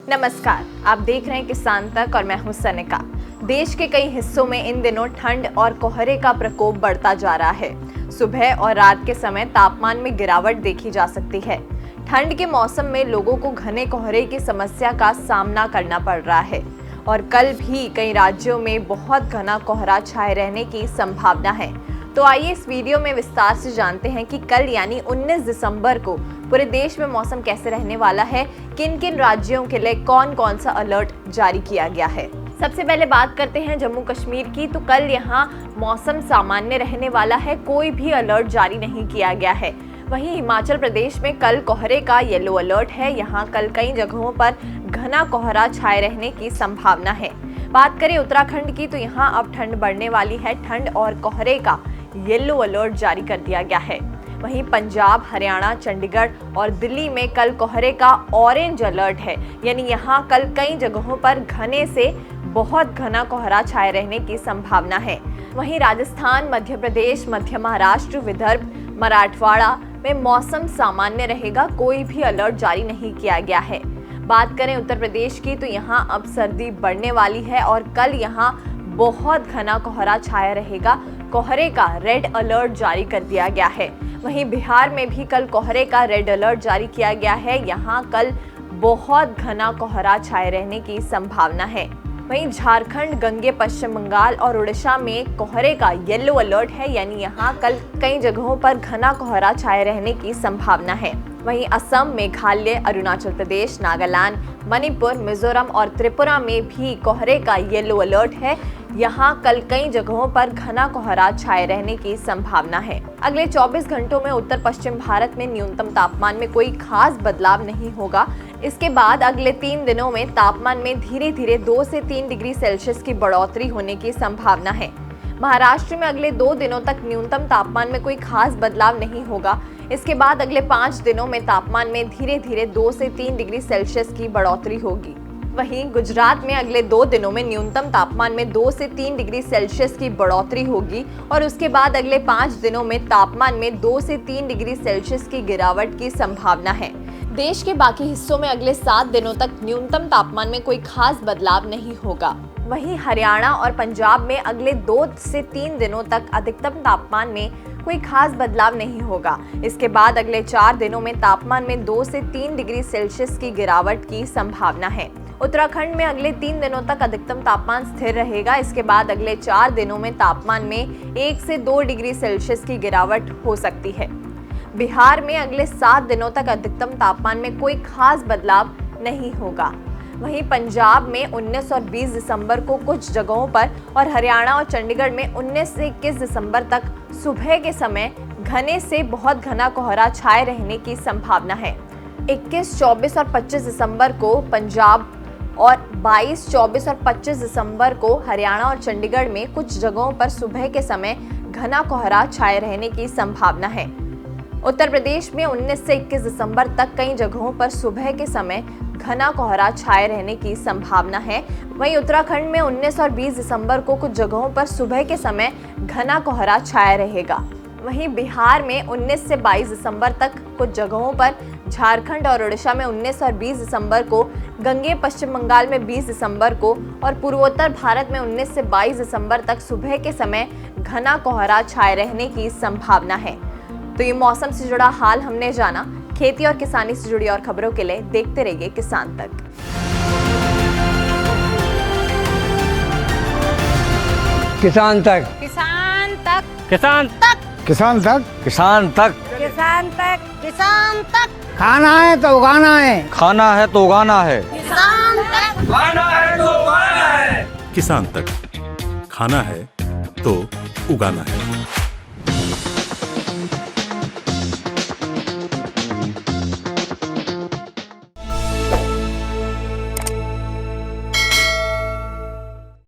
नमस्कार, आप देख रहे हैं किसान तक और मैं हूं सनिका। देश के कई हिस्सों में इन दिनों ठंड और कोहरे का प्रकोप बढ़ता जा रहा है। सुबह और रात के समय तापमान में गिरावट देखी जा सकती है। ठंड के मौसम में लोगों को घने कोहरे की समस्या का सामना करना पड़ रहा है और कल भी कई राज्यों में बहुत घना कोहरा छाए रहने की संभावना है। तो आइए इस वीडियो में विस्तार से जानते हैं कि कल यानी 19 दिसंबर को पूरे देश में मौसम कैसे रहने वाला है, किन किन राज्यों के लिए कौन कौन सा अलर्ट जारी किया गया है। सबसे पहले बात करते हैं जम्मू कश्मीर की। तो कल यहाँ मौसम सामान्य रहने वाला है, कोई भी अलर्ट जारी नहीं किया गया है। वहीं हिमाचल प्रदेश में कल कोहरे का येलो अलर्ट है। यहाँ कल कई जगहों पर घना कोहरा छाए रहने की संभावना है। बात करें उत्तराखंड की तो यहाँ अब ठंड बढ़ने वाली है। ठंड और कोहरे का येलो अलर्ट जारी कर दिया गया है। वहीं पंजाब, हरियाणा, चंडीगढ़ और दिल्ली में कल कोहरे का ऑरेंज अलर्ट है, यानी यहाँ कल कई जगहों पर घने से बहुत घना कोहरा छाए रहने की संभावना है। वहीं राजस्थान, मध्य प्रदेश, मध्य महाराष्ट्र, विदर्भ, मराठवाड़ा में मौसम सामान्य रहेगा, कोई भी अलर्ट जारी नहीं किया गया है। बात करें उत्तर प्रदेश की तो यहाँ अब सर्दी बढ़ने वाली है और कल यहाँ बहुत घना कोहरा छाया रहेगा। कोहरे का रेड अलर्ट जारी कर दिया गया है। वहीं बिहार में भी कल कोहरे का रेड अलर्ट जारी किया गया है। यहाँ कल बहुत घना कोहरा छाए रहने की संभावना है। वहीं झारखंड, गंगे, पश्चिम बंगाल और उड़ीसा में कोहरे का येलो अलर्ट है, यानी यहाँ कल कई जगहों पर घना कोहरा छाए रहने की संभावना है। वहीं असम, मेघालय, अरुणाचल प्रदेश, नागालैंड, मणिपुर, मिजोरम और त्रिपुरा में भी कोहरे का येलो अलर्ट है। यहाँ कल कई जगहों पर घना कोहरा छाए रहने की संभावना है। अगले 24 घंटों में उत्तर पश्चिम भारत में न्यूनतम तापमान में कोई खास बदलाव नहीं होगा। इसके बाद अगले 3 दिनों में तापमान में धीरे धीरे 2 से 3 डिग्री सेल्सियस की बढ़ोतरी होने की संभावना है। महाराष्ट्र में अगले 2 दिनों तक न्यूनतम तापमान में कोई खास बदलाव नहीं होगा। इसके बाद अगले 5 दिनों में तापमान में धीरे धीरे 2 से 3 डिग्री सेल्सियस की बढ़ोतरी होगी। वहीं गुजरात में अगले 2 दिनों में न्यूनतम तापमान में 2 से 3 डिग्री सेल्सियस की बढ़ोतरी होगी और उसके बाद अगले 5 दिनों में तापमान में 2 से 3 डिग्री सेल्सियस की गिरावट की संभावना है। देश के बाकी हिस्सों में अगले 7 दिनों तक न्यूनतम तापमान में कोई खास बदलाव नहीं होगा। वहीं हरियाणा और पंजाब में अगले 2 से 3 दिनों तक अधिकतम तापमान में कोई खास बदलाव नहीं होगा। इसके बाद अगले 4 दिनों में तापमान में 2 से 3 डिग्री सेल्सियस की गिरावट की संभावना है। उत्तराखंड में अगले 3 दिनों तक अधिकतम तापमान स्थिर रहेगा। इसके बाद अगले 4 दिनों में तापमान में 1 से 2 डिग्री सेल्सियस की गिरावट हो सकती है। बिहार में अगले 7 दिनों तक अधिकतम तापमान में कोई खास बदलाव नहीं होगा। वहीं पंजाब में 19 और 20 दिसंबर को कुछ जगहों पर और हरियाणा और चंडीगढ़ में 19 से 21 दिसंबर तक सुबह के समय घने से बहुत घना कोहरा छाए रहने की संभावना है। 21, 24 और 25 दिसंबर को पंजाब और 22, 24 और 25 दिसंबर को हरियाणा और चंडीगढ़ में कुछ जगहों पर सुबह के समय घना कोहरा छाए रहने की संभावना है। उत्तर प्रदेश में 19 से 21 दिसंबर तक कई जगहों पर सुबह के समय घना कोहरा छाए रहने की संभावना है। वहीं उत्तराखंड में 19 और 20 दिसंबर को कुछ जगहों पर सुबह के समय घना कोहरा छाया रहेगा। वहीं बिहार में 19 से 22 दिसंबर तक कुछ जगहों पर, झारखंड और उड़ीसा में 19 और 20 दिसंबर को, गंगे, पश्चिम बंगाल में 20 दिसंबर को और पूर्वोत्तर भारत में 19 से 22 दिसंबर तक सुबह के समय घना कोहरा छाए रहने की संभावना है। तो ये मौसम से जुड़ा हाल हमने जाना। खेती और किसानी से जुड़ी और खबरों के लिए देखते रहिए किसान तक। किसान तक, किसान तक, किसान तक, किसान तक, किसान तक, किसान तक, किसान तक। खाना है तो उगाना है, खाना है तो उगाना है, किसान तक, खाना है तो उगाना है। किसान तक, खाना है तो उगाना है।